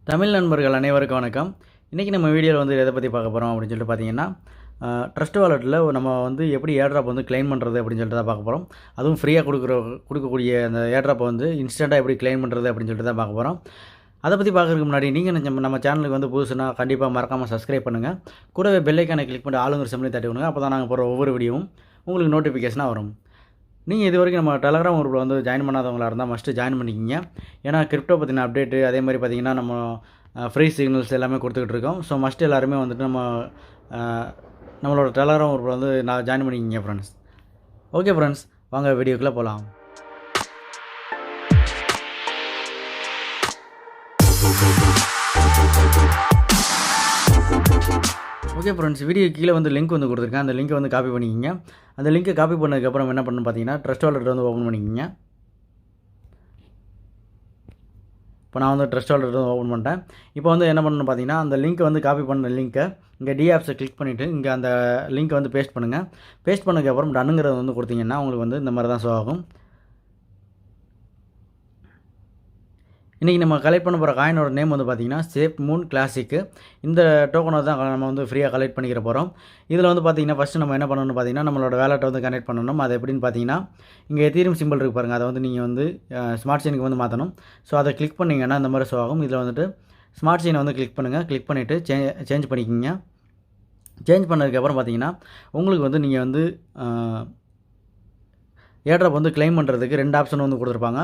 தமிழ் நண்பர்கள் அனைவருக்கும் வணக்கம். இன்றைக்கி நம்ம வீடியோவில் வந்து எதை பற்றி பார்க்க போகிறோம் அப்படின்னு சொல்லிட்டு பார்த்தீங்கன்னா, ட்ரஸ்ட் வாலெட்டில் நம்ம வந்து எப்படி ஏர்ட்ராப் வந்து கிளைம் பண்ணுறது அப்படின்னு சொல்லிட்டு தான் பார்க்க போகிறோம். அதுவும் ஃப்ரீயாக கொடுக்கக்கூடிய அந்த ஏர்ட்ராப்பை வந்து இன்ஸ்டண்ட்டாக எப்படி கிளைம் பண்ணுறது அப்படின்னு சொல்லிட்டு தான் பார்க்க போகிறோம். அதை பற்றி பார்க்குறதுக்கு முன்னாடி நீங்கள் நம்ம சேனலுக்கு வந்து புதுசுனா கண்டிப்பாக மறக்காமல் சப்ஸ்கிரைப் பண்ணுங்கள். கூடவே பெல் ஐக்கானை கிளிக் பண்ணி ஆளுங்கிற சிம்லையும் தட்டி விடுங்க. அப்போ தான் நாங்கள் போகிற ஒவ்வொரு வீடியோவும் உங்களுக்கு நோட்டிஃபிகேஷனாக வரும். நீங்கள் இது வரைக்கும் நம்ம டெலகிராம் குரூப்பில் வந்து ஜாயின் பண்ணாதவங்களாக இருந்தால் மஸ்ட்டு ஜாயின் பண்ணிக்கிங்க. ஏன்னா கிரிப்டோ பற்றின அப்டேட்டு அதே மாதிரி பார்த்திங்கன்னா நம்ம ஃப்ரீ சிக்னல்ஸ் எல்லாமே கொடுத்துக்கிட்டு இருக்கோம். ஸோ மஸ்ட்டு எல்லாருமே வந்துட்டு நம்மளோட டெலகிராம் குரூப்பில் வந்து நான் ஜாயின் பண்ணிக்கிங்க ஃப்ரெண்ட்ஸ். ஓகே ஃப்ரெண்ட்ஸ், வாங்க வீடியோக்குள்ளே போகலாம். ஓகே ஃப்ரெண்ட்ஸ், வீடியோ கீழே வந்து லிங்க் வந்து கொடுத்துருக்கேன். அந்த லிங்க்கை வந்து காப்பி பண்ணிக்கிங்க. அந்த லிங்க்கை காப்பி பண்ணதுக்கப்புறம் என்ன பண்ணணும் பார்த்தீங்கன்னா, ட்ரஸ்ட் வாலெட் வந்து ஓப்பன் பண்ணிக்கிங்க. இப்போ நான் வந்து ட்ரஸ்ட் வாலெட் வந்து ஓப்பன் பண்ணிட்டேன். இப்போ வந்து என்ன பண்ணணும் பார்த்தீங்கன்னா, அந்த லிங்க்கை வந்து காப்பி பண்ண லிங்க்கை இங்கே டிஆப்ஸை கிளிக் பண்ணிவிட்டு இங்கே அந்த லிங்க்கை வந்து பேஸ்ட் பண்ணுங்கள். பேஸ்ட் பண்ணதுக்கப்புறம் டன்னுங்கிறத வந்து கொடுத்தீங்கன்னா உங்களுக்கு வந்து இந்த மாதிரி தான் ஷோ ஆகும். இன்றைக்கி நம்ம கலெக்ட் பண்ண போகிற காயினோட நேம் வந்து பார்த்திங்கன்னா சேப் மூன் கிளாசிக்கு. இந்த டோக்கனை தான் நம்ம வந்து ஃப்ரீயாக கலெக்ட் பண்ணிக்கிற போகிறோம். இதில் வந்து பார்த்திங்கன்னா ஃபஸ்ட்டு நம்ம என்ன பண்ணணும்னு பார்த்திங்கன்னா, நம்மளோட வேலெட்டை வந்து கனெக்ட் பண்ணணும். அது எப்படின்னு பார்த்தீங்கன்னா, இங்கே எத்தீரியம் சிம்பிள் இருக்குது பாருங்கள், அதை வந்து நீங்கள் வந்து ஸ்மார்ட் செயினுக்கு வந்து மாற்றணும். ஸோ அதை கிளிக் பண்ணிங்கன்னா இந்த மாதிரி ஷோ ஆகும். இதில் வந்துட்டு ஸ்மார்ட் செயினை வந்து கிளிக் பண்ணுங்கள். கிளிக் பண்ணிவிட்டு சேஞ்ச் பண்ணிக்கிங்க. சேஞ்ச் பண்ணதுக்கப்புறம் பார்த்திங்கன்னா உங்களுக்கு வந்து நீங்கள் வந்து ஏர்ட்ராப் வந்து கிளைம் பண்ணுறதுக்கு 2 ஆப்ஷன் வந்து கொடுத்துருப்பாங்க.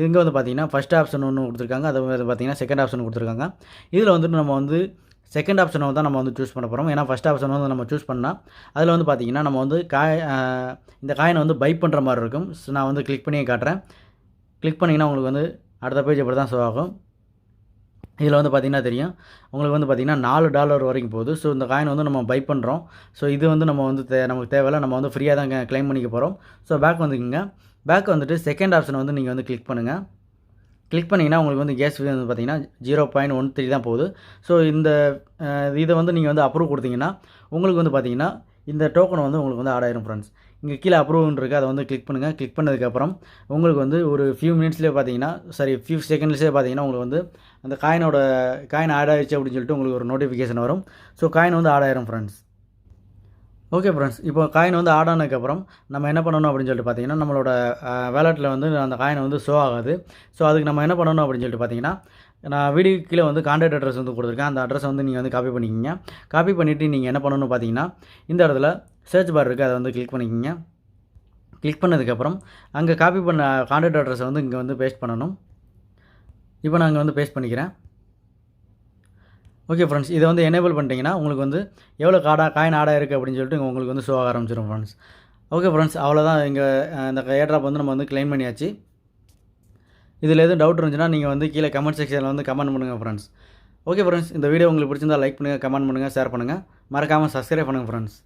இங்கே வந்து பார்த்திங்கன்னா ஃபஸ்ட் ஆப்ஷன் ஒன்று கொடுத்துருக்காங்க, அது வந்து பார்த்திங்கன்னா செகண்ட் ஆப்ஷன் கொடுத்துருக்காங்க. இதில் வந்துட்டு நம்ம வந்து செகண்ட் ஆப்ஷனை தான் நம்ம வந்து சூஸ் பண்ண போகிறோம். ஏன்னா ஃபஸ்ட் ஆப்ஷன் வந்து நம்ம சூஸ் பண்ணால் அதில் வந்து பார்த்திங்கன்னா நம்ம வந்து இந்த காயினை வந்து பை பண்ணுற மாதிரி இருக்கும். ஸோ நான் வந்து கிளிக் பண்ணியே காட்டுறேன். கிளிக் பண்ணிங்கன்னா உங்களுக்கு வந்து அடுத்த பேஜ் அப்படி தான் ஷோ ஆகும். இதில் வந்து பார்த்திங்கன்னா தெரியும், உங்களுக்கு வந்து பார்த்திங்கன்னா $4 வரைக்கும் போகுது. ஸோ இந்த காயின் வந்து நம்ம பை பண்ணுறோம். ஸோ இது வந்து நம்ம வந்து நமக்கு தேவையில்லை, நம்ம வந்து ஃப்ரீயாக தான் கிளைம் பண்ணிக்க போகிறோம். ஸோ பேக் வந்துக்குங்க. பேக் வந்துட்டு செகண்ட் ஆப்ஷனை வந்து நீங்கள் வந்து கிளிக் பண்ணுங்கள். கிளிக் பண்ணிங்கன்னா உங்களுக்கு வந்து கேஸ் ஃபீ வந்து பார்த்திங்கன்னா 0.13 தான் போகுது. ஸோ இதை வந்து நீங்கள் வந்து அப்ரூவ் கொடுத்தீங்கன்னா உங்களுக்கு வந்து பார்த்திங்கன்னா இந்த டோக்கன் வந்து உங்களுக்கு வந்து ஆட் ஃப்ரெண்ட்ஸ். இங்கே கீழே அப்ரூவ்னு இருக்குது, அதை வந்து கிளிக் பண்ணுங்கள். கிளிக் பண்ணதுக்கப்புறம் உங்களுக்கு வந்து ஒரு ஃபியூ மினிட்ஸ்லேயே பார்த்தீங்கன்னா ஃபியூ செகண்ட்ஸ்லேயே பார்த்தீங்கன்னா உங்களுக்கு வந்து அந்த காயின் ஆட் ஆகிடுச்சு அப்படின்னு சொல்லிட்டு உங்களுக்கு ஒரு நோட்டிஃபிகேஷன் வரும். ஸோ காயின் வந்து ஆட் ஃப்ரெண்ட்ஸ். ஓகே ஃப்ரெண்ட்ஸ், இப்போ காயின் வந்து ஆட் ஆனதுக்கப்புறம் நம்ம என்ன பண்ணணும் அப்படின்னு சொல்லிட்டு பார்த்தீங்கன்னா, நம்மளோட வேலெட்டில் வந்து அந்த காயினை வந்து ஷோ ஆகாது. ஸோ அதுக்கு நம்ம என்ன பண்ணணும் அப்படின்னு சொல்லிட்டு பார்த்தீங்கன்னா, நான் வீடியோ கீழே வந்து கான்டாக்ட் அட்ரஸ் வந்து கொடுத்துருக்கேன். அந்த அட்ரஸ் வந்து நீங்கள் வந்து காப்பி பண்ணிக்கிங்க. காப்பி பண்ணிவிட்டு நீங்கள் என்ன பண்ணணும்னு பார்த்தீங்கன்னா, இந்த இடத்துல சர்ச் பார் இருக்குது, அதை வந்து கிளிக் பண்ணிக்கிங்க. கிளிக் பண்ணதுக்கப்புறம் அங்கே காப்பி பண்ண கான்டாக்ட் அட்ரஸை வந்து இங்கே வந்து பேஸ்ட் பண்ணணும். இப்போ நான் இங்கே வந்து பேஸ்ட் பண்ணிக்கிறேன். ஓகே ஃப்ரெண்ட்ஸ், இதை வந்து எனேபிள் பண்ணிட்டீங்கன்னா உங்களுக்கு வந்து எவ்வளோ காயின் ஆடாக இருக்குது அப்படின்னு சொல்லிட்டு உங்களுக்கு வந்து ஷோ ஆக ஆரம்பிச்சிடும் ஃப்ரெண்ட்ஸ். ஓகே ஃப்ரெண்ட்ஸ், அவ்வளோதான். இங்கே இந்த ஏர்ட்ராப் வந்து நம்ம வந்து கிளைம் பண்ணியாச்சு. இதில் எதுவும் டவுட் இருந்துச்சுன்னா நீங்கள் வந்து கீழே கமெண்ட் செக்ஷனில் வந்து கமெண்ட் பண்ணுங்கள் ஃப்ரெண்ட்ஸ். ஓகே ஃப்ரெண்ட்ஸ், இந்த வீடியோ உங்களுக்கு பிடிச்சிருந்தால் லைக் பண்ணுங்கள், கமெண்ட் பண்ணுங்கள், ஷேர் பண்ணுங்கள். மறக்காமல் சப்ஸ்கிரைப் பண்ணுங்கள் ஃப்ரெண்ட்ஸ்.